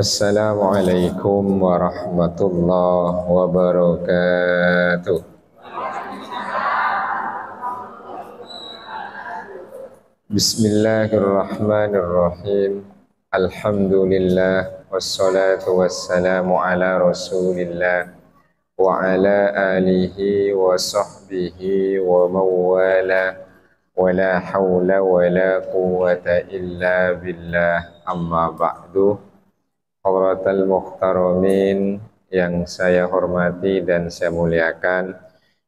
Assalamualaikum warahmatullahi wabarakatuh. Bismillahirrahmanirrahim. Alhamdulillah wassalatu wassalamu ala Rasulillah wa ala alihi wa sahbihi wa mawala wa la hawla wa la quwwata illa billah, amma ba'du. Hadratal muhtaramin yang saya hormati dan saya muliakan,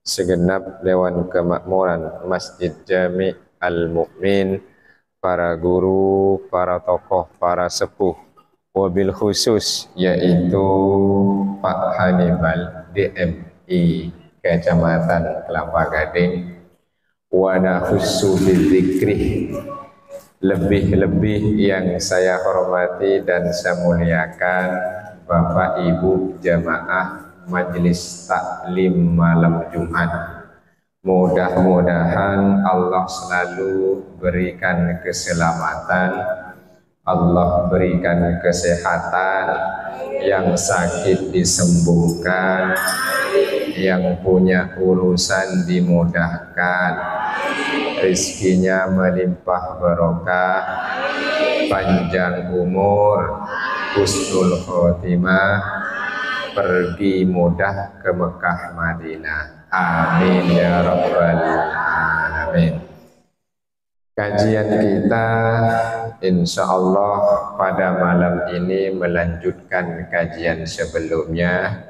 segenap Dewan Kemakmuran Masjid Jami' Al-Mu'min, para guru, para tokoh, para sepuh, wabil khusus yaitu Pak Hannibal DMI Kecamatan Kelapa Gading, wa nafsu bidzikri. Lebih-lebih yang saya hormati dan saya muliakan Bapak Ibu jamaah Majelis Taklim malam Jumat. Mudah-mudahan Allah selalu berikan keselamatan, Allah berikan kesehatan, yang sakit disembuhkan, yang punya urusan dimudahkan, rizkinya melimpah barokah, panjang umur, husnul khotimah, pergi mudah ke Mekah Madinah. Amin ya rabbal alamin. Kajian kita insya Allah pada malam ini melanjutkan kajian sebelumnya.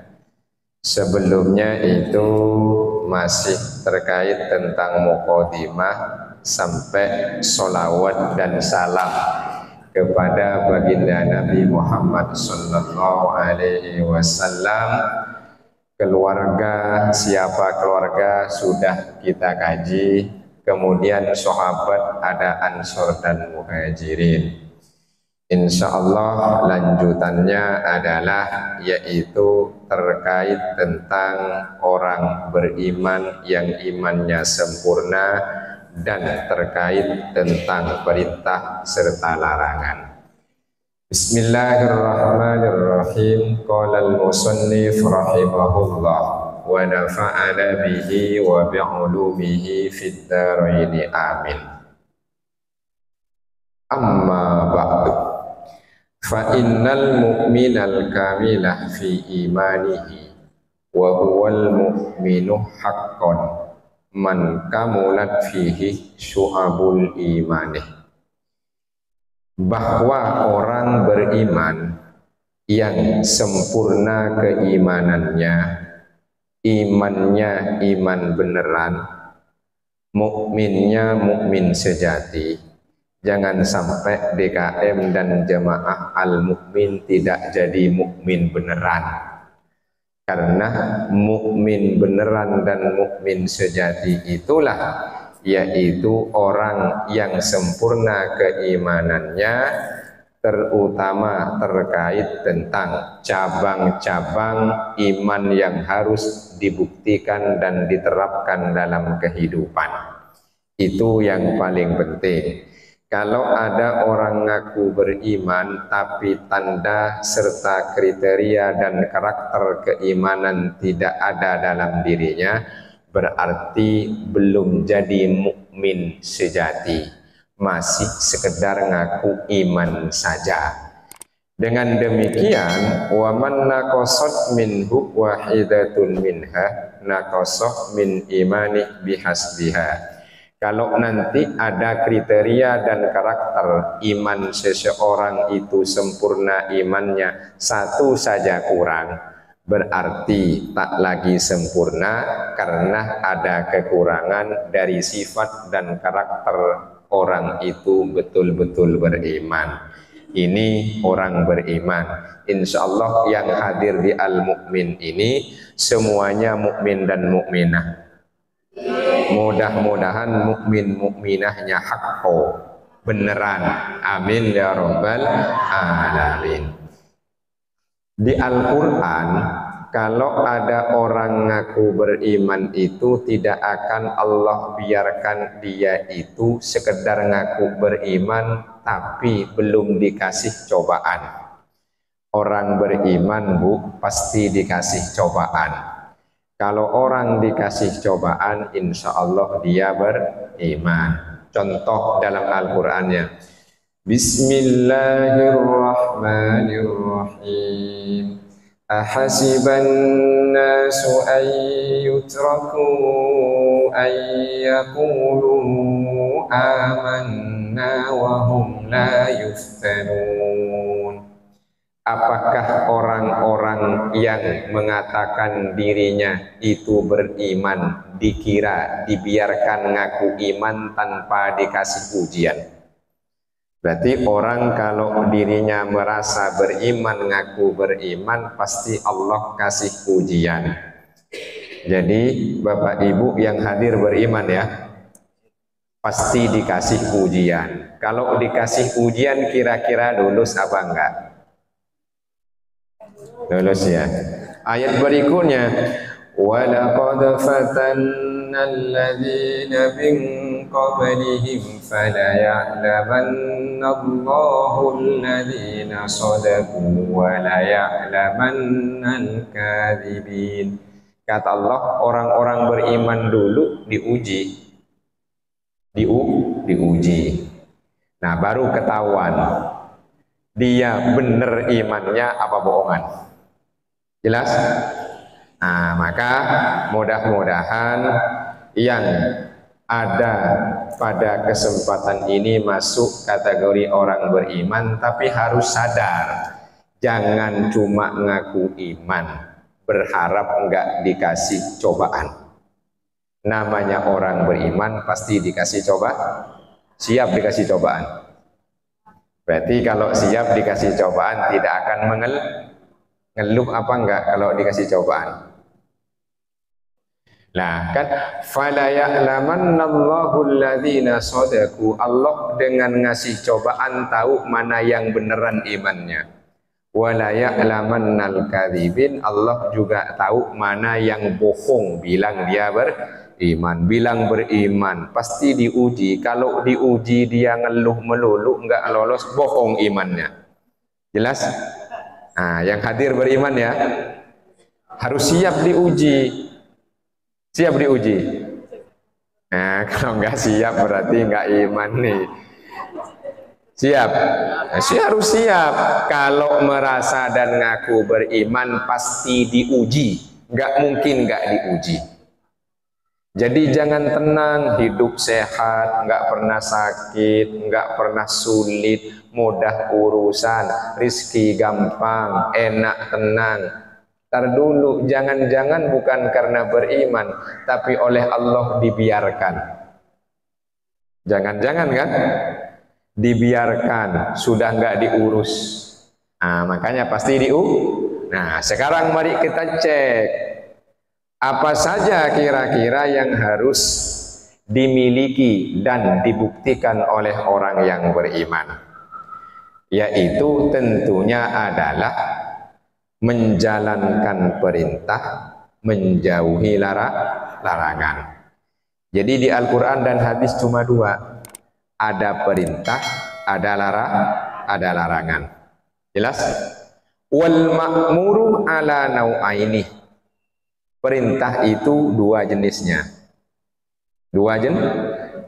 Sebelumnya itu masih terkait tentang muqaddimah sampai sholawat dan salam kepada baginda Nabi Muhammad sallallahu alaihi wasallam. Keluarga, siapa keluarga sudah kita kaji, kemudian sahabat, ada Ansor dan Muhajirin. Insya Allah lanjutannya adalah yaitu terkait tentang orang beriman yang imannya sempurna dan terkait tentang perintah serta larangan. Bismillahirrahmanirrahim. Qala al-musannif rahimahullah wa nafa'ana bihi wa bi'ulumihi fid dharaini amin. Amma ba'du. Fa innal mu'minal kamilah fi imanihi wa huwal mu'minu haqqan man kamulat fihi syu'abul imanih. Bahwa orang beriman yang sempurna keimanannya, imannya iman beneran, mukminnya mukmin sejati. Jangan sampai DKM dan jamaah al-mukmin tidak jadi mukmin beneran. Karena mukmin beneran dan mukmin sejati itulah yaitu orang yang sempurna keimanannya, terutama terkait tentang cabang-cabang iman yang harus dibuktikan dan diterapkan dalam kehidupan. Itu yang paling penting. Kalau ada orang ngaku beriman tapi tanda serta kriteria dan karakter keimanan tidak ada dalam dirinya, berarti belum jadi mukmin sejati, masih sekedar ngaku iman saja. Dengan demikian, wa man naqasat minhu wahidatun minha naqasah min imani bihasbiha. Kalau nanti ada kriteria dan karakter iman seseorang itu sempurna imannya, satu saja kurang, berarti tak lagi sempurna karena ada kekurangan dari sifat dan karakter orang itu betul-betul beriman. Ini orang beriman. Insya Allah yang hadir di Al-Mu'min ini semuanya mukmin dan mukminah. Mudah-mudahan mukmin mukminahnya hakko, beneran. Amin ya rabbal alamin. Di Al-Quran, kalau ada orang ngaku beriman itu tidak akan Allah biarkan dia itu sekedar ngaku beriman tapi belum dikasih cobaan. Orang beriman, Bu, pasti dikasih cobaan. Kalau orang dikasih cobaan, insya Allah dia beriman. Contoh dalam Al-Qur'annya, Bismillahirrahmanirrahim. Ahasiban nasu an yutraku an yaqulu amanna wa hum la yuftanun. Apakah orang-orang yang mengatakan dirinya itu beriman dikira dibiarkan ngaku iman tanpa dikasih ujian? Berarti orang kalau dirinya merasa beriman, ngaku beriman, pasti Allah kasih ujian. Jadi Bapak Ibu yang hadir beriman ya, pasti dikasih ujian. Kalau dikasih ujian kira-kira lulus apa enggak? Lulus ya. Ayat berikutnya, walaqad fatanna alladzina min qablihim fala ya'lamanna Allahu alladzina sadaqu wa la ya'lamanna al-kadzibin. Kata Allah, orang-orang beriman dulu diuji. Diuji. Nah, baru ketahuan dia benar imannya apa bohongan. Jelas? Nah, maka mudah-mudahan yang ada pada kesempatan ini masuk kategori orang beriman, tapi harus sadar, jangan cuma ngaku iman, berharap enggak dikasih cobaan. Namanya orang beriman pasti dikasih siap dikasih cobaan. Berarti kalau siap dikasih cobaan tidak akan ngeluh apa enggak kalau dikasih cobaan. Nah kan, fala ya'lamannallahu alladzina shadaku. Allah dengan ngasih cobaan tahu mana yang beneran imannya. Wala ya'lamannal kadzibin. Allah juga tahu mana yang bohong bilang dia beriman. Bilang beriman pasti diuji. Kalau diuji dia ngeluh melulu enggak lolos, bohong imannya. Jelas? Nah, yang hadir beriman ya harus siap diuji. Siap diuji. Nah, kalau enggak siap berarti enggak iman nih. Siap. Nah, harus siap. Kalau merasa dan ngaku beriman pasti diuji. Enggak mungkin enggak diuji. Jadi jangan tenang, hidup sehat, enggak pernah sakit, enggak pernah sulit, mudah urusan, rizki gampang, enak, tenang. Tar dulu, jangan-jangan bukan karena beriman, tapi oleh Allah dibiarkan. Jangan-jangan kan? Dibiarkan, sudah enggak diurus. Nah, makanya pasti Nah, sekarang mari kita cek. Apa saja kira-kira yang harus dimiliki dan dibuktikan oleh orang yang beriman? Yaitu tentunya adalah menjalankan perintah, menjauhi larangan. Jadi di Al-Quran dan hadis cuma dua. Ada perintah, ada larangan. Jelas? Wal ma'muru ala nau'aini. Perintah itu dua jenisnya.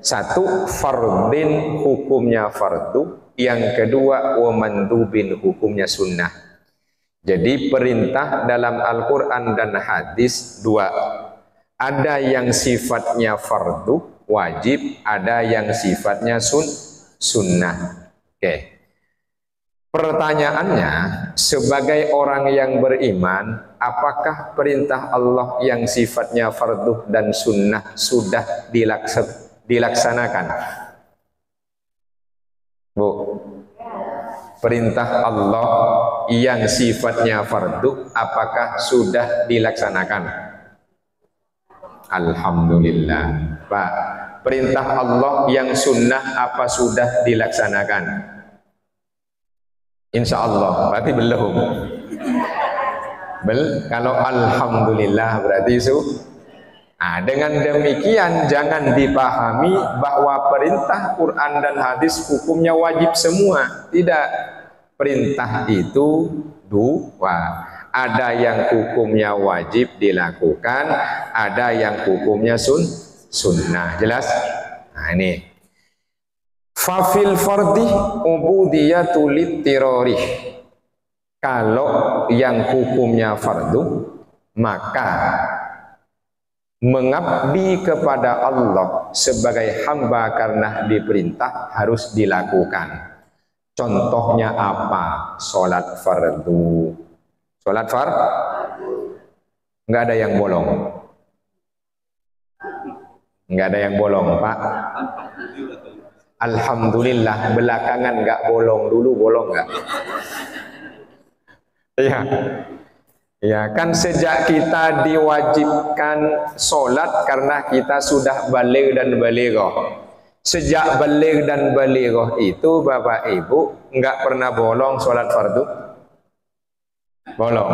Satu fardin, hukumnya fardu. Yang kedua wa mandubin, hukumnya sunnah. Jadi perintah dalam Al-Quran dan hadis dua. Ada yang sifatnya fardu, wajib. Ada yang sifatnya sunnah. Oke. Pertanyaannya, sebagai orang yang beriman, apakah perintah Allah yang sifatnya fardu dan sunnah sudah dilaksanakan? Bu, perintah Allah yang sifatnya fardu apakah sudah dilaksanakan? Alhamdulillah. Pak, perintah Allah yang sunnah apa sudah dilaksanakan? Insya Allah, berarti belum. Kalau alhamdulillah berarti Nah, dengan demikian jangan dipahami bahwa perintah Quran dan hadis hukumnya wajib semua. Tidak. Perintah itu dua. Ada yang hukumnya wajib dilakukan, ada yang hukumnya sunnah. Jelas? Nah ini. Fafil fardi ubudiyatul littirori. Kalau yang hukumnya fardu, maka mengabdi kepada Allah sebagai hamba karena diperintah harus dilakukan. Contohnya apa? Sholat fardu. Sholat nggak ada yang bolong. Nggak ada yang bolong, Pak. Alhamdulillah, belakangan nggak bolong, dulu bolong nggak? Iya. Ya kan sejak kita diwajibkan sholat karena kita sudah baligh dan balighah. Sejak baligh dan balighah itu Bapak Ibu nggak pernah bolong sholat fardu. Bolong.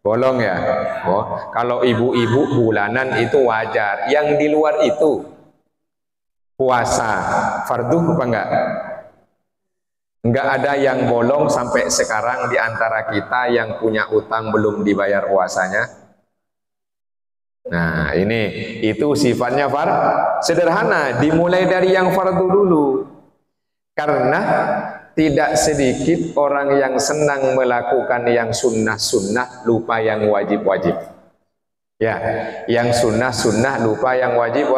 Bolong ya. Oh, kalau ibu-ibu bulanan itu wajar. Yang di luar itu puasa fardu apa enggak? Enggak ada yang bolong sampai sekarang di antara kita yang punya utang belum dibayar puasanya. Nah, itu sifatnya sederhana, dimulai dari yang fardu dulu. Karena tidak sedikit orang yang senang melakukan yang sunnah-sunnah lupa yang wajib-wajib. Ya, yang sunnah-sunnah lupa yang wajib.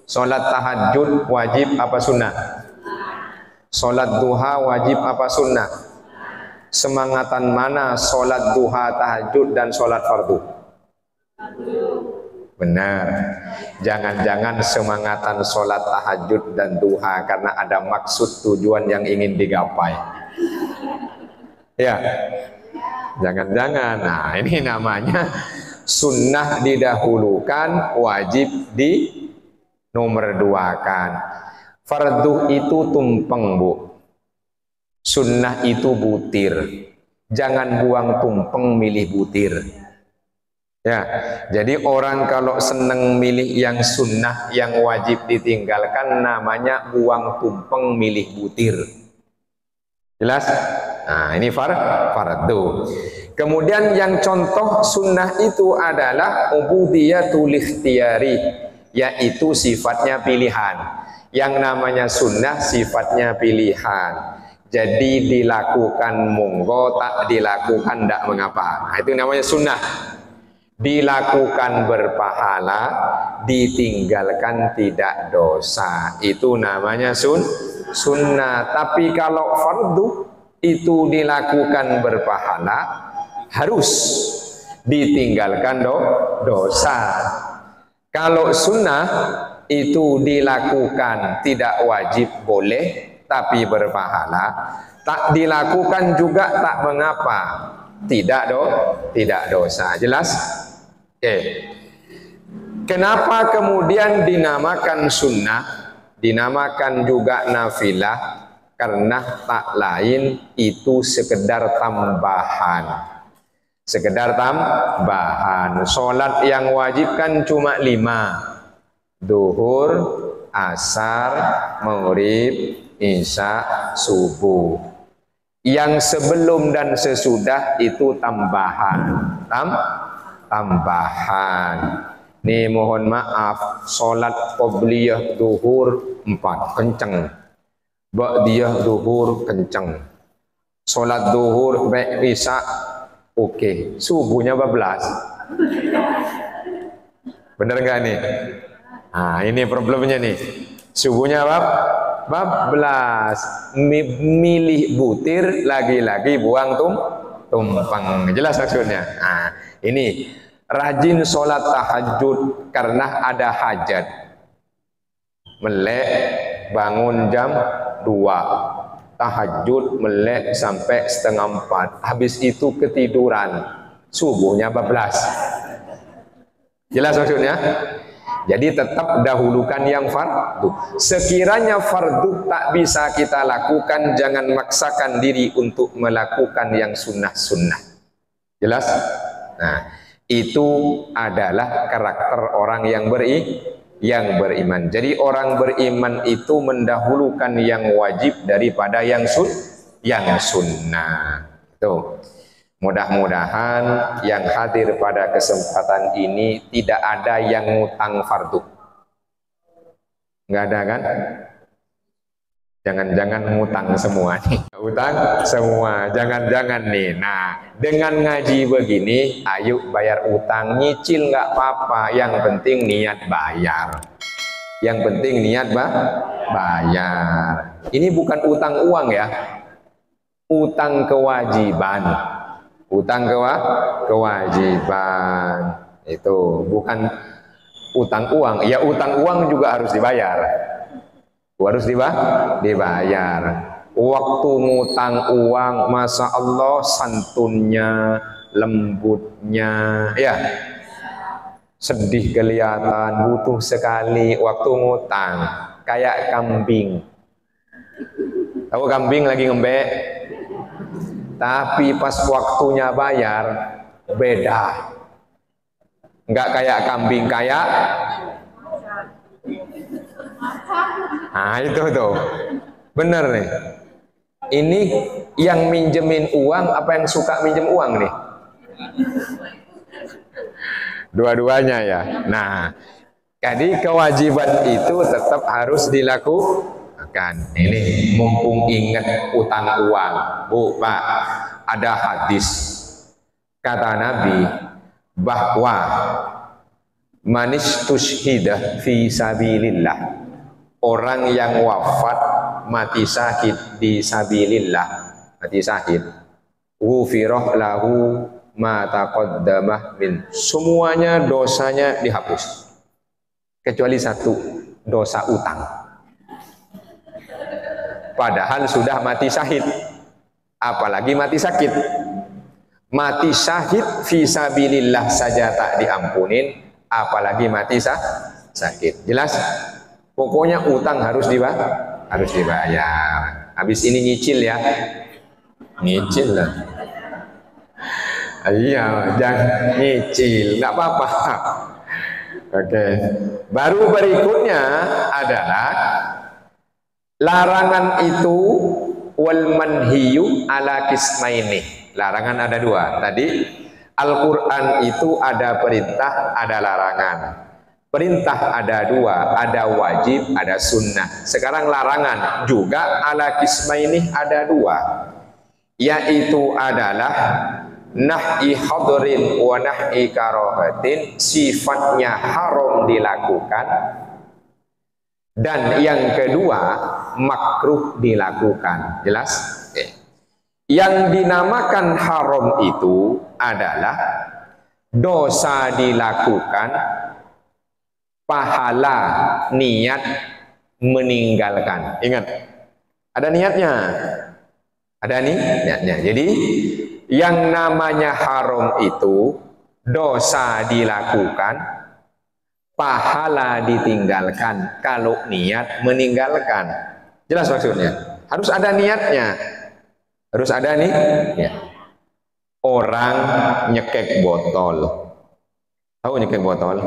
Sholat tahajud wajib apa sunnah? Sholat duha wajib apa sunnah? Semangatan mana sholat duha, tahajud dan sholat fardu? Benar. Jangan-jangan semangatan sholat tahajud dan duha karena ada maksud tujuan yang ingin digapai. Ya, jangan-jangan. Nah, ini namanya sunnah didahulukan, wajib di nomor duakan. Fardu itu tumpeng, Bu. Sunnah itu butir. Jangan buang tumpeng, milih butir. Ya, jadi orang kalau seneng milih yang sunnah, yang wajib ditinggalkan, namanya buang tumpeng, milih butir. Jelas? Nah, ini fardu. Kemudian yang contoh sunnah itu adalah ubudiyatul ikhtiyari, yaitu sifatnya pilihan. Yang namanya sunnah sifatnya pilihan. Jadi dilakukan monggo, tak dilakukan tidak mengapa. Nah, itu namanya sunnah. Dilakukan berpahala, ditinggalkan tidak dosa. Itu namanya sunnah. Tapi kalau fardu itu dilakukan berpahala, harus ditinggalkan dosa. Kalau sunnah itu dilakukan tidak wajib, boleh, tapi berpahala. Tak dilakukan juga tak mengapa, tidak dosa. Jelas? Kenapa kemudian dinamakan sunnah, dinamakan juga nafilah? Karena tak lain itu sekedar tambahan. Sekedar tambahan. Sholat yang wajib kan cuma 5. Duhur, asar, maghrib, isya, subuh. Yang sebelum dan sesudah itu tambahan. Tambahan. Nih mohon maaf, sholat qobliyah duhur 4 kenceng, ba'diyah duhur kenceng, sholat duhur baik isya oke, subuhnya 12. Bener nggak nih? Nah, ini problemnya nih. Subuhnya 12, milih butir, lagi-lagi buang tumpeng. Jelas maksudnya? Nah, ini rajin sholat tahajud karena ada hajat. Melek bangun jam 2, tahajud melek sampai setengah 4, habis itu ketiduran, subuhnya 12. Jelas maksudnya? Jadi tetap dahulukan yang fardu. Sekiranya fardu tak bisa kita lakukan, jangan maksakan diri untuk melakukan yang sunnah-sunnah. Jelas? Nah, itu adalah karakter orang yang beriman. Jadi orang beriman itu mendahulukan yang wajib daripada yang yang sunnah. Tuh. Mudah-mudahan yang hadir pada kesempatan ini tidak ada yang ngutang fardu. Nggak ada kan? Jangan-jangan ngutang semua nih. Utang semua, jangan-jangan nih. Nah, dengan ngaji begini, ayo bayar utang, nyicil nggak apa-apa. Yang penting niat bayar. Yang penting niat bayar. Ini bukan utang uang ya, utang kewajiban. Utang kewajiban itu bukan utang uang. Ya utang uang juga harus dibayar. Harus dibayar. Waktu ngutang uang, Masya Allah santunnya, lembutnya, ya sedih kelihatan, butuh sekali waktu ngutang. Kayak kambing. Tahu kambing lagi ngembek? Tapi pas waktunya bayar, beda. Enggak kayak kambing, kayak nah itu tuh bener nih. Ini yang minjemin uang apa yang suka minjem uang nih? Dua-duanya ya. Nah, jadi kewajiban itu tetap harus dilakukan. Ini mumpung ingat utang uang, Bu, Pak, ada hadis kata Nabi bahwa manis tushhidah fi sabilillah, orang yang wafat mati syahid di sabilillah, mati syahid, ghufirah lahu ma taqaddamah min, semuanya dosanya dihapus kecuali satu, dosa utang. Padahal sudah mati syahid, apalagi mati sakit. Mati syahid fi sabilillah saja tak diampunin, apalagi mati sakit. Jelas? Pokoknya utang harus dibayar. Habis ini nyicil ya. Nyicil lah. Iya, jangan nyicil, nggak apa-apa. Oke. Baru berikutnya adalah larangan itu wal manhiyu ala kismaini. Larangan ada dua. Tadi Al-Quran itu ada perintah, ada larangan. Perintah ada dua, ada wajib, ada sunnah. Sekarang larangan juga ala kismaini ada dua, yaitu adalah nahi hadrin wa nahi karahatin, sifatnya haram dilakukan, dan yang kedua makruh dilakukan. Jelas? Oke. Yang dinamakan haram itu adalah dosa dilakukan, pahala niat meninggalkan. Ingat, ada niatnya. Ada niatnya. Jadi yang namanya haram itu dosa dilakukan, pahala ditinggalkan kalau niat meninggalkan. Jelas maksudnya? Harus ada niatnya. Harus ada nih ya. Orang nyekek botol. Tahu nyekek botol?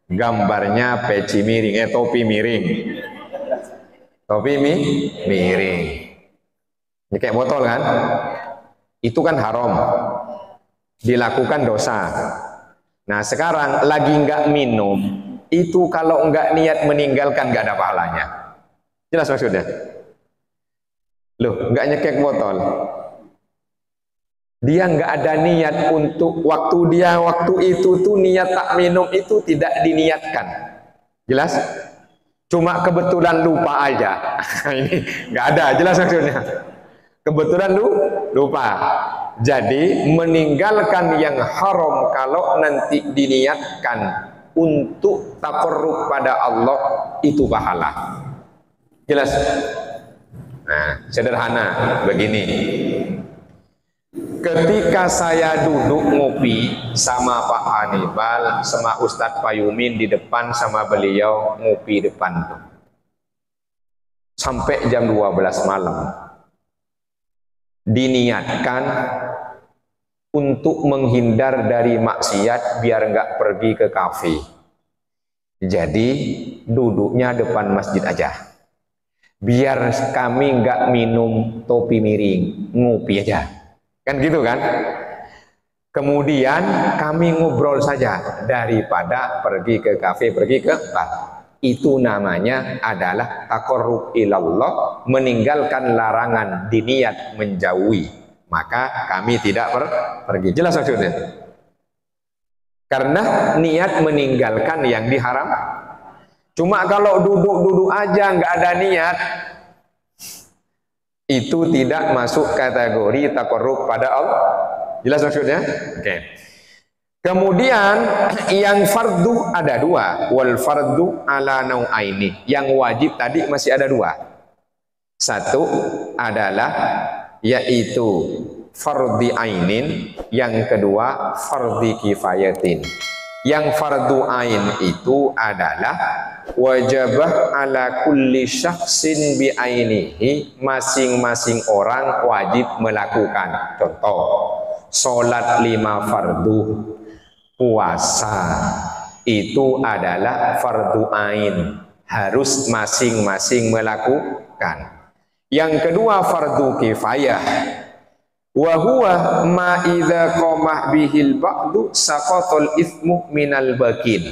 Gambarnya peci miring, topi miring. Topi miring. Nyekek botol kan? Itu kan haram. Dilakukan dosa. Nah sekarang lagi nggak minum, itu kalau nggak niat meninggalkan nggak ada pahalanya. Jelas maksudnya? Loh, nggak nyekek botol. Dia nggak ada niat untuk waktu itu tuh niat tak minum itu tidak diniatkan. Jelas? Cuma kebetulan lupa aja. Ini nggak ada. Jelas maksudnya? Kebetulan lupa. Jadi meninggalkan yang haram kalau nanti diniatkan untuk taqarrub pada Allah itu pahala. Jelas? Nah, sederhana begini. Ketika saya duduk ngopi sama Pak Hannibal, sama Ustadz Payumin di depan, sama beliau ngopi depan tuh, sampai jam 12 malam, diniatkan untuk menghindar dari maksiat biar nggak pergi ke kafe. Jadi duduknya depan masjid aja. biar kami nggak minum topi miring, ngopi aja. Kan gitu kan? Kemudian kami ngobrol saja daripada pergi ke kafe, pergi ke bar. Itu namanya adalah taqarrub ilallah, meninggalkan larangan, diniat menjauhi. Maka kami tidak pergi. Jelas maksudnya? Karena niat meninggalkan yang diharam. Cuma kalau duduk-duduk aja nggak ada niat, itu tidak masuk kategori taqarrub pada Allah. Jelas maksudnya? Oke. Kemudian yang fardu ada dua, wal fardu ala nau'aini. Yang wajib tadi masih ada dua. Satu adalah yaitu fardhi ainin, yang kedua fardhi kifayatin. Yang fardu ain itu adalah wajibah ala kulli syakhsin bi ainihi, masing-masing orang wajib melakukan. Contoh, sholat 5 fardu, puasa itu adalah fardu ain, harus masing-masing melakukan. Yang kedua fardu kifayah, wa huwa ma idza qamah bihil ba'du saqatul ithmu minal bakin.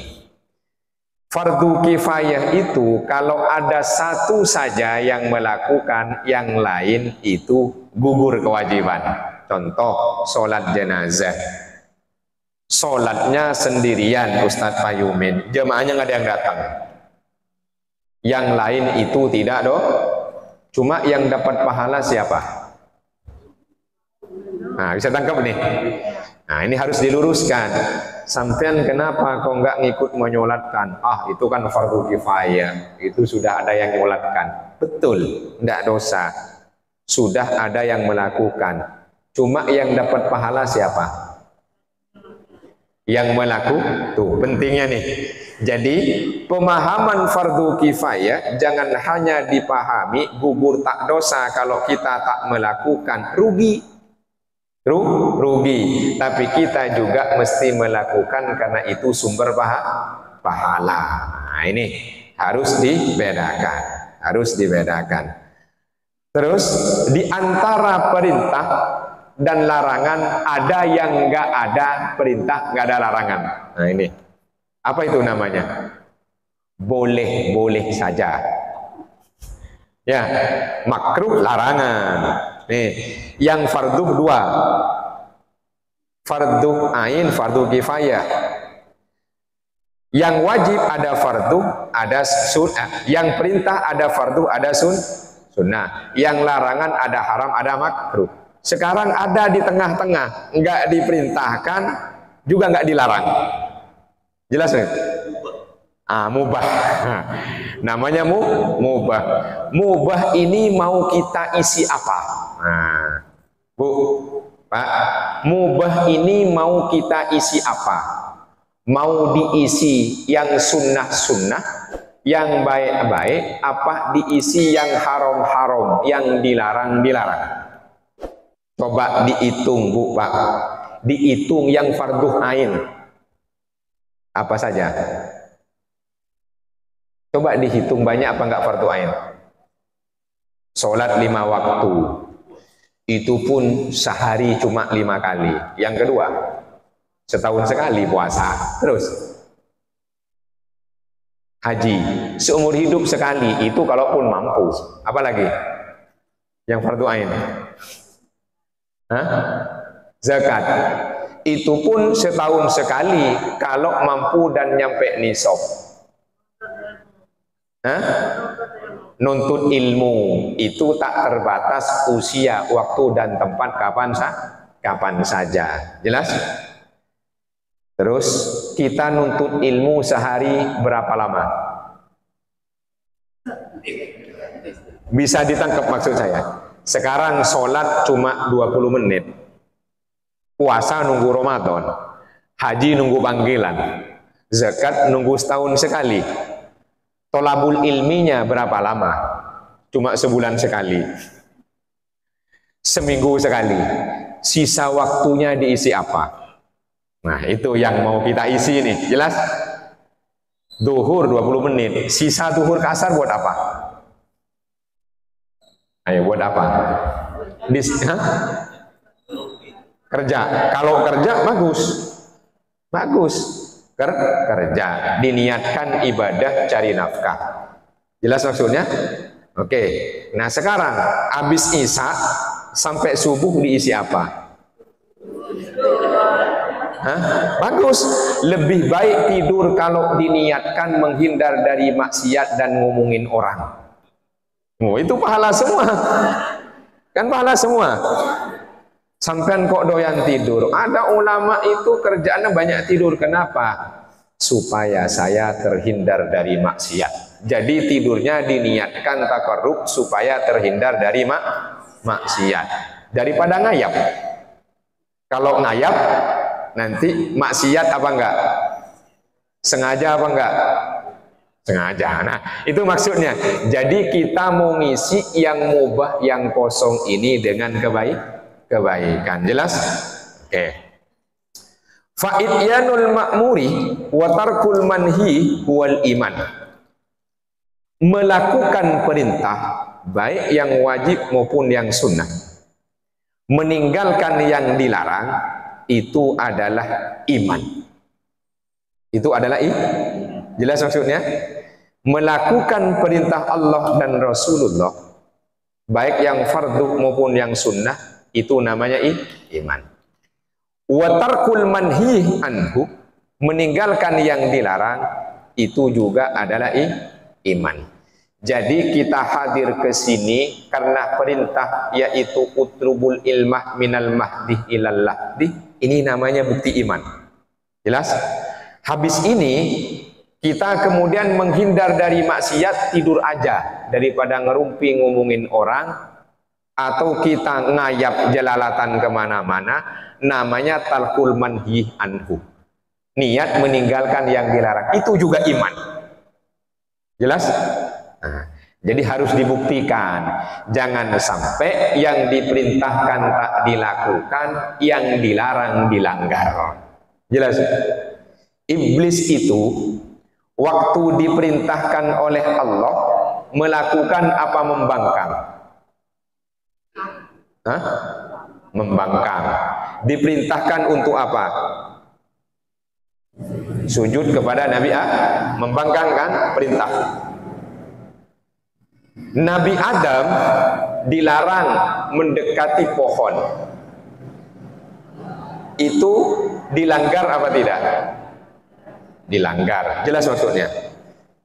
Fardu kifayah itu kalau ada satu saja yang melakukan, yang lain itu gugur kewajiban. Contoh, sholat jenazah, sholatnya sendirian Ustadz Payumin, jemaahnya nggak ada yang datang, yang lain itu tidak doh. Cuma yang dapat pahala siapa? Nah, bisa tangkap nih. Nah, ini harus diluruskan. Sampean kenapa kok nggak ngikut menyolatkan? Ah, itu kan fardu kifayah. Itu sudah ada yang menyolatkan. Betul, tidak dosa. Sudah ada yang melakukan. Cuma yang dapat pahala siapa? Yang melakukan. Tuh, pentingnya nih. Jadi, pemahaman fardu kifayah jangan hanya dipahami gugur tak dosa kalau kita tak melakukan, rugi. Rugi, tapi kita juga mesti melakukan karena itu sumber pahala. Nah, ini harus dibedakan, Terus di antara perintah dan larangan ada yang nggak ada perintah, nggak ada larangan. Nah, ini apa itu namanya? Boleh-boleh saja. Ya, makruh larangan. Nih, yang fardu dua, fardu ain, fardu kifayah. Yang wajib ada fardu, ada sunnah. Yang perintah ada fardu, ada sunnah. Yang larangan ada haram, ada makruh. Sekarang ada di tengah-tengah, nggak diperintahkan, juga nggak dilarang. Jelas nih? Mubah. Namanya mubah. Mubah ini mau kita isi apa? Nah, Bu, Pak, mubah ini mau kita isi apa? Mau diisi yang sunnah-sunnah, yang baik-baik, apa diisi yang haram-haram, yang dilarang-dilarang? Coba dihitung, Bu, Pak. Dihitung yang fardu ain. Apa saja? Coba dihitung banyak apa enggak fardu ain? Sholat 5 waktu. Itu pun sehari cuma 5 kali. Yang kedua, setahun sekali puasa. Terus haji, seumur hidup sekali. Itu kalaupun mampu. Apalagi yang fardu ain? Zakat. Itu pun setahun sekali kalau mampu dan nyampe nisab. Nuntut ilmu itu tak terbatas usia, waktu dan tempat, kapan saja. Jelas? Terus kita nuntut ilmu sehari berapa lama? Bisa ditangkap maksud saya? Sekarang sholat cuma 20 menit. Puasa nunggu Ramadan. Haji nunggu panggilan. Zakat nunggu setahun sekali. Tolabul ilminya berapa lama? Cuma sebulan sekali. Seminggu sekali. Sisa waktunya diisi apa? Nah, itu yang mau kita isi nih. Jelas? Duhur 20 menit. Sisa duhur ke asar buat apa? Ayo buat apa? Kerja. Kalau kerja bagus. Bagus. Kerja. Diniatkan ibadah cari nafkah. Jelas maksudnya? Oke. Nah sekarang habis isya sampai subuh diisi apa? Hah? Bagus. Lebih baik tidur kalau diniatkan menghindar dari maksiat dan ngomongin orang. Oh, itu pahala semua. Kan pahala semua. Sampean kok doyan tidur? Ada ulama itu kerjaannya banyak tidur. Kenapa? Supaya saya terhindar dari maksiat. Jadi tidurnya diniatkan takarrub supaya terhindar dari maksiat. Daripada ngayap. Kalau ngayap nanti maksiat apa enggak? Sengaja apa enggak? Sengaja. Nah, itu maksudnya. Jadi kita mau ngisi yang mubah, yang kosong ini dengan kebaikan. Jelas? Oke. Fa'idyanul ma'muri wa tarkul manhi wal iman. Melakukan perintah, baik yang wajib maupun yang sunnah. Meninggalkan yang dilarang, itu adalah iman. Itu adalah jelas maksudnya? Melakukan perintah Allah dan Rasulullah, baik yang fardu maupun yang sunnah, itu namanya iman. Wa tarkul manhi anhu, meninggalkan yang dilarang, itu juga adalah iman. Jadi kita hadir ke sini karena perintah yaitu utlubul ilmah minal mahdi ilal lahdi. Ini namanya bukti iman. Jelas? Habis ini kita kemudian menghindar dari maksiat, tidur aja daripada ngerumpi ngomongin orang, atau kita ngayap jelalatan kemana-mana, namanya talkul manhi anhu. Niat meninggalkan yang dilarang, itu juga iman. Jelas? Nah, jadi harus dibuktikan. Jangan sampai yang diperintahkan tak dilakukan, yang dilarang dilanggar. Jelas? Iblis itu waktu diperintahkan oleh Allah melakukan apa? Membangkang. Hah? Membangkang. Diperintahkan untuk apa? Sujud kepada Nabi Adam. Membangkang kan? Perintah. Nabi Adam dilarang mendekati pohon. Itu dilanggar apa tidak? Dilanggar. Jelas maksudnya?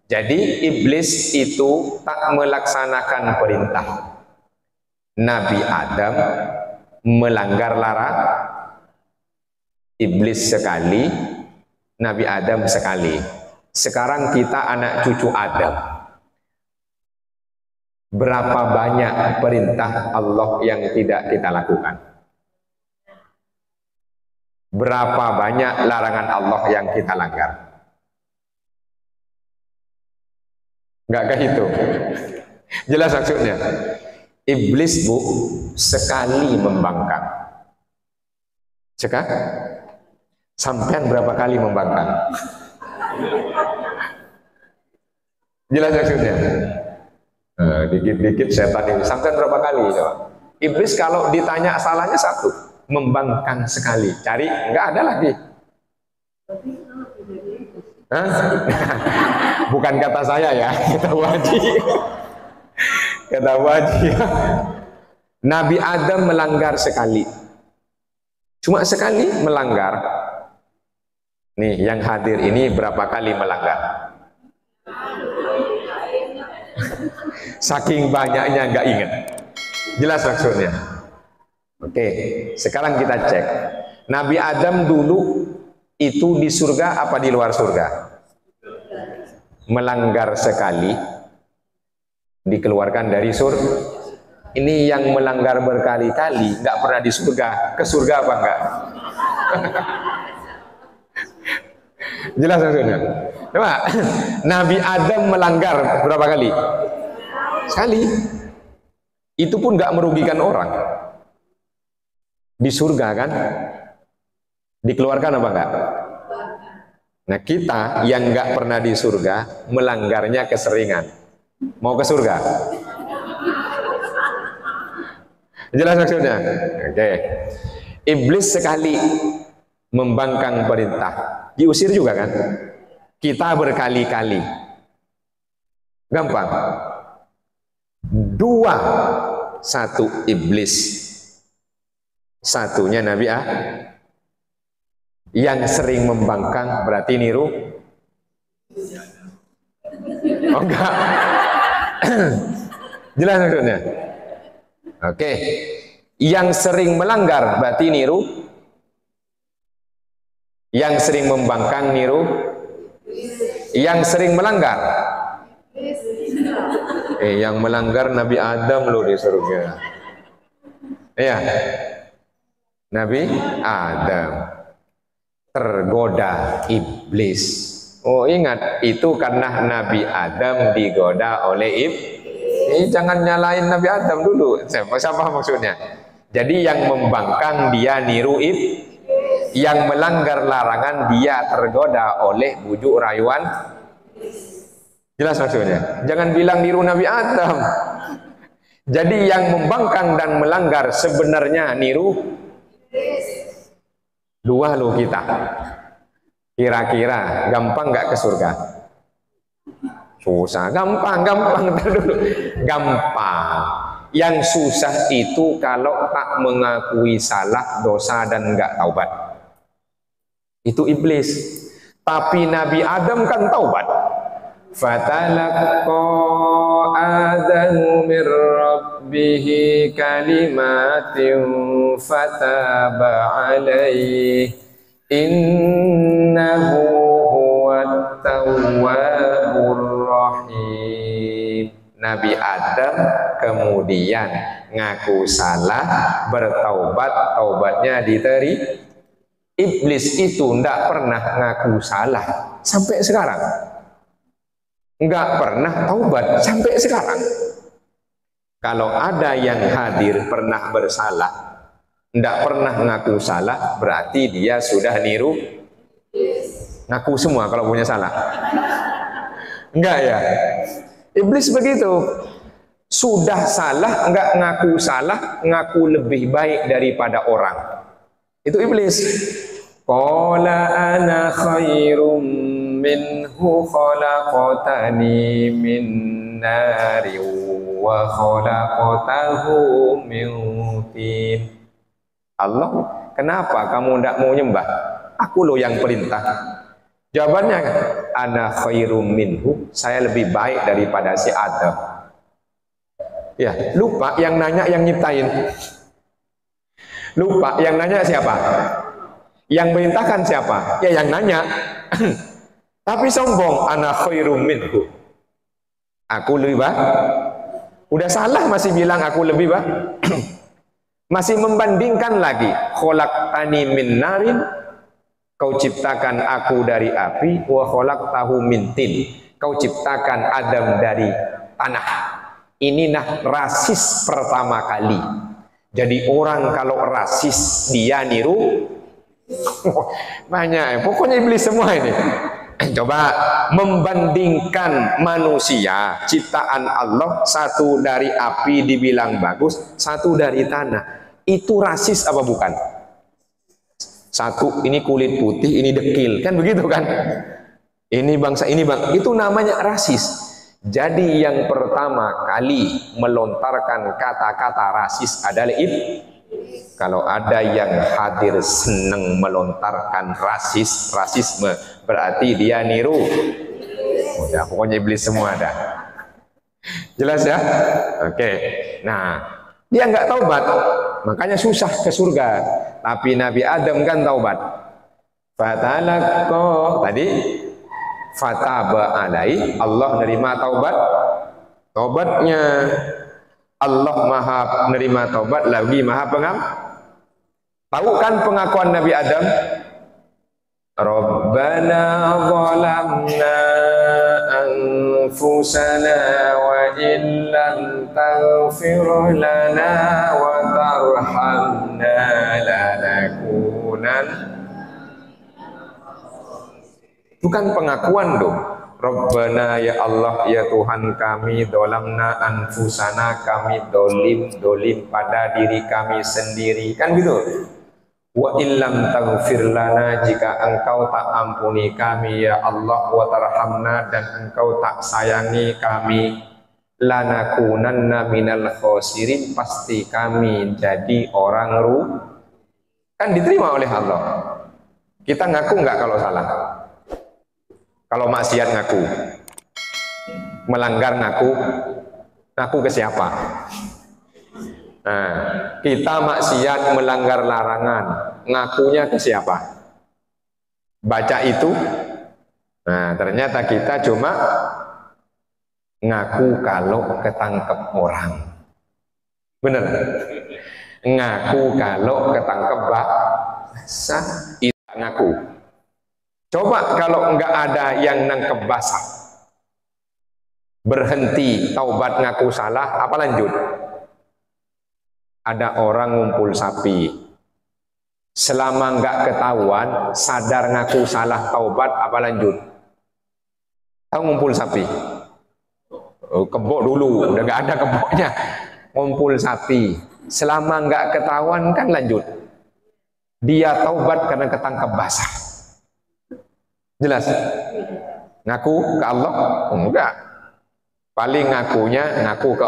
Jadi iblis itu tak melaksanakan perintah. Nabi Adam melanggar larang. Iblis sekali, Nabi Adam sekali. Sekarang kita anak cucu Adam. Berapa banyak perintah Allah yang tidak kita lakukan? Berapa banyak larangan Allah yang kita langgar? Nggak kehitung. Jelas maksudnya? Iblis bu, sekali membangkang. Sampean berapa kali membangkang? Jelas maksudnya? Dikit-dikit setan ini. Sampean berapa kali? Coba. Iblis kalau ditanya salahnya satu, membangkang sekali. Cari, nggak ada lagi. Hah? Bukan kata saya ya, kata Waji. Kata Waji. Nabi Adam melanggar sekali. Cuma sekali melanggar. Nih, yang hadir ini berapa kali melanggar? Saking banyaknya nggak ingat. Jelas maksudnya? Oke, sekarang kita cek. Nabi Adam dulu itu di surga apa di luar surga? Melanggar sekali, dikeluarkan dari surga. Ini yang melanggar berkali-kali, nggak pernah di surga. Ke surga apa enggak? Jelas maksudnya? Coba, Nabi Adam melanggar berapa kali? Sekali. Itu pun nggak merugikan orang. Di surga kan? Dikeluarkan apa enggak? Nah kita yang nggak pernah di surga, melanggarnya keseringan. Mau ke surga? Jelas maksudnya? Oke. Iblis sekali membangkang perintah, diusir juga kan? Kita berkali-kali. Gampang. Dua, satu iblis, satunya Nabi yang sering membangkang berarti niru. Oh enggak. Jelas maksudnya? Oke. Yang sering melanggar berarti niru. Yang sering membangkang niru. Yang sering melanggar. Yang melanggar Nabi Adam loh di surga. Iya. Nabi Adam tergoda iblis. Oh ingat, itu karena Nabi Adam digoda oleh iblis. Jangan nyalain Nabi Adam dulu. Siapa maksudnya? Jadi yang membangkang dia niru iblis. Yang melanggar larangan dia tergoda oleh bujuk rayuan. Jelas maksudnya? Jangan bilang niru Nabi Adam. Jadi yang membangkang dan melanggar sebenarnya niru. Dua loh kita. Kira-kira gampang nggak ke surga? Susah. Gampang dulu. Gampang. Yang susah itu kalau tak mengakui salah, dosa dan nggak taubat. Itu iblis. Tapi Nabi Adam kan taubat. Fatalaqqa Adamu min rabbih kalimatin fataba alaihi innahu huwat tawwabur rahim. Nabi Adam kemudian ngaku salah, bertaubat, taubatnya diterima. Iblis itu tidak pernah ngaku salah sampai sekarang. Nggak pernah taubat sampai sekarang. Kalau ada yang hadir pernah bersalah, tidak pernah ngaku salah, berarti dia sudah niru. Ngaku semua kalau punya salah. Enggak ya? Iblis begitu. Sudah salah, enggak ngaku salah, ngaku lebih baik daripada orang. Itu iblis. Qala ana khairum minhu khalaqatani min nari wa khalaqatahu min tin. Allah, kenapa kamu tidak mau nyembah? Aku loh yang perintah. Jawabannya, ana khairum minhu, saya lebih baik daripada si Adam. Ya, lupa yang nanya yang nyiptain. Lupa yang nanya siapa? Yang perintahkan siapa? Ya yang nanya. Tapi sombong, ana khairum minhu. Aku lebih baik. Udah salah masih bilang aku lebih baik. Masih membandingkan lagi. Khalaqtani min narin, kau ciptakan aku dari api, wa khalaqtahu min tin, kau ciptakan Adam dari tanah. Ini nah rasis pertama kali. Jadi orang kalau rasis dia niru. Banyak, pokoknya iblis semua ini. Coba membandingkan manusia ciptaan Allah, satu dari api dibilang bagus, satu dari tanah. Itu rasis apa bukan? Satu ini kulit putih, ini dekil, kan begitu kan? Ini bangsa, ini bang, itu namanya rasis. Jadi yang pertama kali melontarkan kata-kata rasis adalah iblis. Kalau ada yang hadir senang melontarkan rasisme, berarti dia niru. Udah, pokoknya iblis semua ada. Jelas ya? Oke. Nah, dia nggak taubat, makanya susah ke surga. Tapi Nabi Adam kan taubat. Fatalaqqa tadi fataba alai, Allah nerima taubatnya. Allah maha menerima taubat, lagi maha tahu kan pengakuan Nabi Adam? Rabbana zalamna anfusana wa illam taghfir lana wa tarhamna lanakunan. Bukan pengakuan dong. Rabbana ya Allah ya Tuhan kami, dolamna anfusana, kami dolim pada diri kami sendiri, kan gitu. Wa illam taghfir lana, jika engkau tak ampuni kami ya Allah, wa tarhamna, dan engkau tak sayangi kami, lanakunanna minal khosirin, pasti kami jadi orang kan diterima oleh Allah. Kita ngaku nggak kalau salah? Kalau maksiat ngaku, melanggar ngaku ke siapa? Nah, kita maksiat melanggar larangan, ngakunya ke siapa? Baca itu. Nah, ternyata kita cuma ngaku kalau ketangkep orang. Bener? Ngaku kalau ketangkep basah, itu ngaku. Coba kalau enggak ada yang nangkep basah, berhenti taubat ngaku salah, apa lanjut? Ada orang ngumpul sapi, selama enggak ketahuan, sadar ngaku salah, taubat, apa lanjut? Tahu ngumpul sapi? Kebok dulu, udah enggak ada keboknya. Ngumpul sapi, selama enggak ketahuan kan lanjut. Dia taubat karena ketangkep basah. Jelas? Ngaku ke Allah? Enggak. Paling ngakunya ngaku ke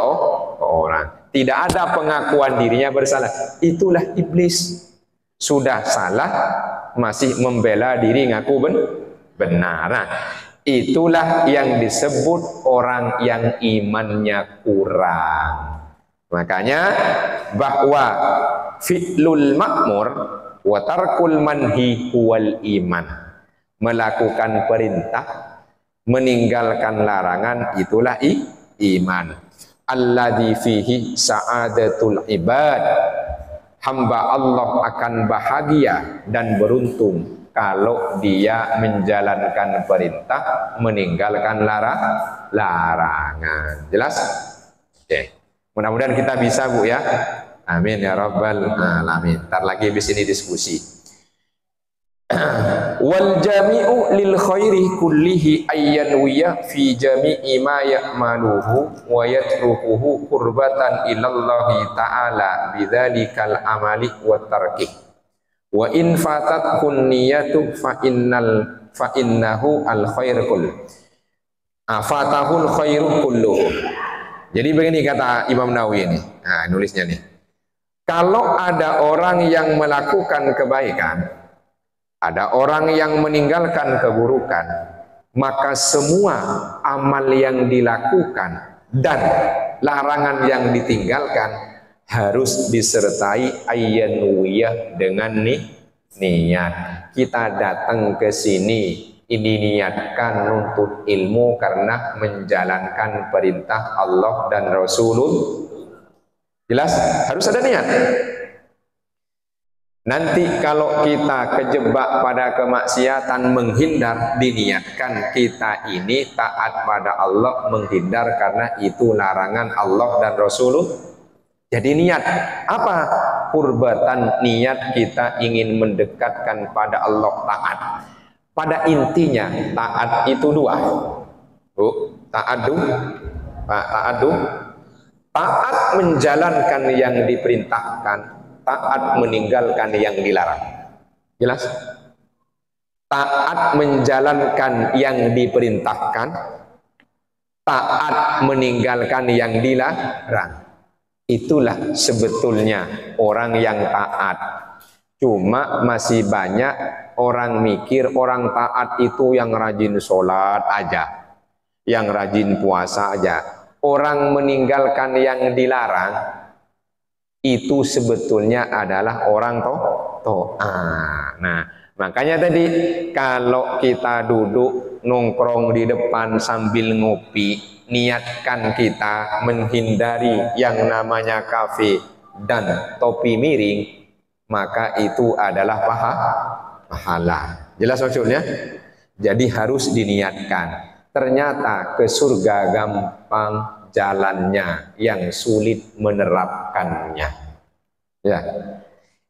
orang. Tidak ada pengakuan dirinya bersalah. Itulah iblis. Sudah salah, masih membela diri ngaku benar. Nah, itulah yang disebut orang yang imannya kurang. Makanya bahwa fi'lul ma'mur wa tarkul manhi huwal iman. Melakukan perintah, meninggalkan larangan, itulah iman. Alladzi fihi sa'adatul ibad. Hamba Allah akan bahagia dan beruntung kalau dia menjalankan perintah, meninggalkan larangan. Jelas? Oke. Mudah-mudahan kita bisa, Bu, ya. Amin ya rabbal alamin. Ntar lagi habis ini diskusi. Wal jami'u lil khairi kullihi ayyanwiya fi jami'i ma ya'maluhu wa yatrukuhu qurbatan ilallahi ta'ala bidzalikal amali wa tarkih wa in fatat kunniyatu fa innahu al khair kullu afatahul khairu kulluhu. Jadi begini kata Imam Nawawi ini, nah nulisnya nih, kalau ada orang yang melakukan kebaikan, ada orang yang meninggalkan keburukan, maka semua amal yang dilakukan dan larangan yang ditinggalkan harus disertai ayyanwiyah dengan niat. Kita datang ke sini, ini niatkan nuntut ilmu karena menjalankan perintah Allah dan Rasulullah. Jelas? Harus ada niat. Nanti kalau kita kejebak pada kemaksiatan, menghindar, diniatkan kita ini taat pada Allah, menghindar karena itu larangan Allah dan Rasulullah. Jadi niat apa? Kurbatan, niat kita ingin mendekatkan pada Allah, taat. Pada intinya taat itu dua. Taat menjalankan yang diperintahkan, taat meninggalkan yang dilarang. Jelas? Taat menjalankan yang diperintahkan, taat meninggalkan yang dilarang. Itulah sebetulnya orang yang taat. Cuma masih banyak orang mikir orang taat itu yang rajin sholat aja, yang rajin puasa aja. Orang meninggalkan yang dilarang itu sebetulnya adalah orang to'ah. Nah, makanya tadi kalau kita duduk nongkrong di depan sambil ngopi, niatkan kita menghindari yang namanya kafe dan topi miring, maka itu adalah pahala. Jelas maksudnya? Jadi harus diniatkan. Ternyata ke surga gampang jalannya, yang sulit menerapkannya. Ya,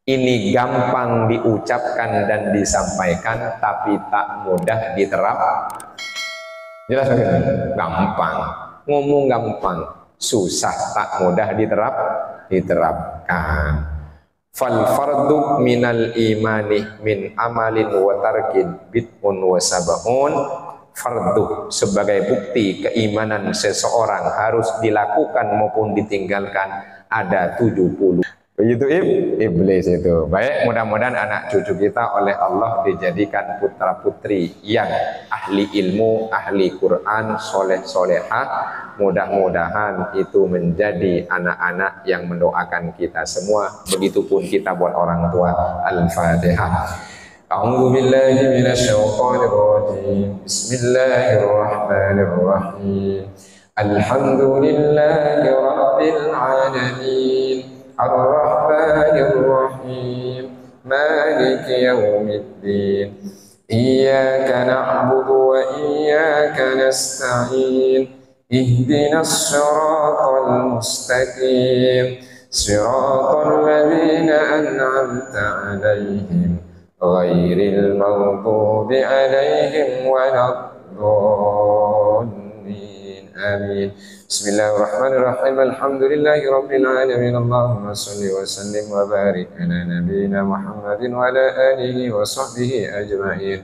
ini gampang diucapkan dan disampaikan, tapi tak mudah Jelas kan? Gampang. Ngomong gampang, susah tak mudah diterapkan. Fal fardu minal imani min amalin wa tarkin bid'un wa sab'un. Fardu sebagai bukti keimanan seseorang harus dilakukan maupun ditinggalkan ada 70. Begitu iblis itu. Baik, mudah-mudahan anak cucu kita oleh Allah dijadikan putra putri yang ahli ilmu, ahli Quran, soleh solehah. Mudah-mudahan itu menjadi anak-anak yang mendoakan kita semua. Begitupun kita buat orang tua. Al-Fatihah. A'udzu billahi minasyaitonir rajim. Bismillahirrahmanirrahim. Alhamdulillahi rabbil alamin. الرحمن الرحيم مالك يوم الدين إياك نعبد وإياك نستعين اهدنا الصراط المستقيم صراط الذين أنعمت عليهم غير المغضوب عليهم ولا الضالين آمين. Bismillahirrahmanirrahim. Alhamdulillahi rabbil alamin. Allahumma shalli wa sallim wa barik ala nabiyyina Muhammadin wa ala alihi wa sahbihi ajma'in.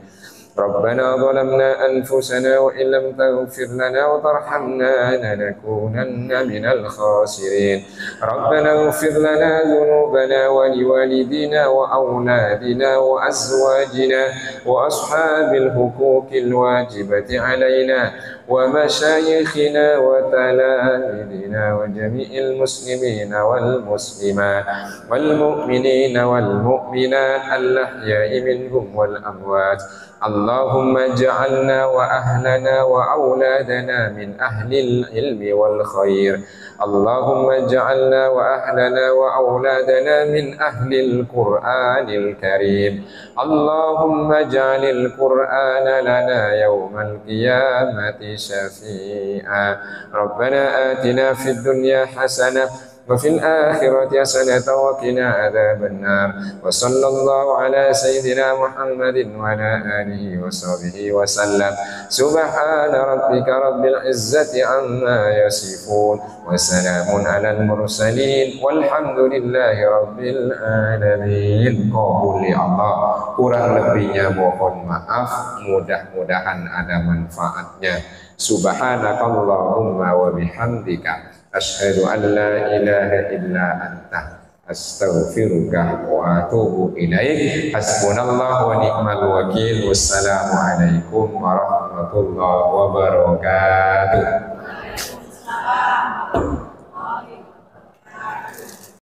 Rabbana zalamna anfusana wa illam taghfir lana wa tarhamna lanakunanna minal khasirin. Rabbana ighfir lana dhunubana wa liwalidina wa awladina wa azwajina wa ashabil huquqil wajibati alaina wa masyayikhina wa talamidina wa jami'il muslimina wal muslimat wal mu'minina wal mu'minat al-ahya'i minhum wal amwat. Allahumma ja'alna wa ahlana wa awladana min ahlil ilmi wal khair. Allahumma ja'alna wa ahlana wa awladana min ahlil Qur'anil karim. Allahumma ja'alil Qur'ana lana yawmal qiyamati syafi'a. Rabbana atina fid dunya hasanah وفي الآخرة حسنة وقنا عذاب النار وصلى الله على سيدنا محمد وعلى آله وصحبه وسلم. سبحان ربك رب العزة عما يصفون وسلام على المرسلين والحمد لله رب العالمين. Qabul ya Allah, kurang lebihnya mohon maaf, mudah-mudahan ada manfaatnya. Subhanakallahumma wa bihamdika asyhadu an la ilaha illa anta astaghfiruka wa atubu ilaik. Hasbunallahu wa ni'mal wakil. Wassalamu alaikum warahmatullahi wabarakatuh.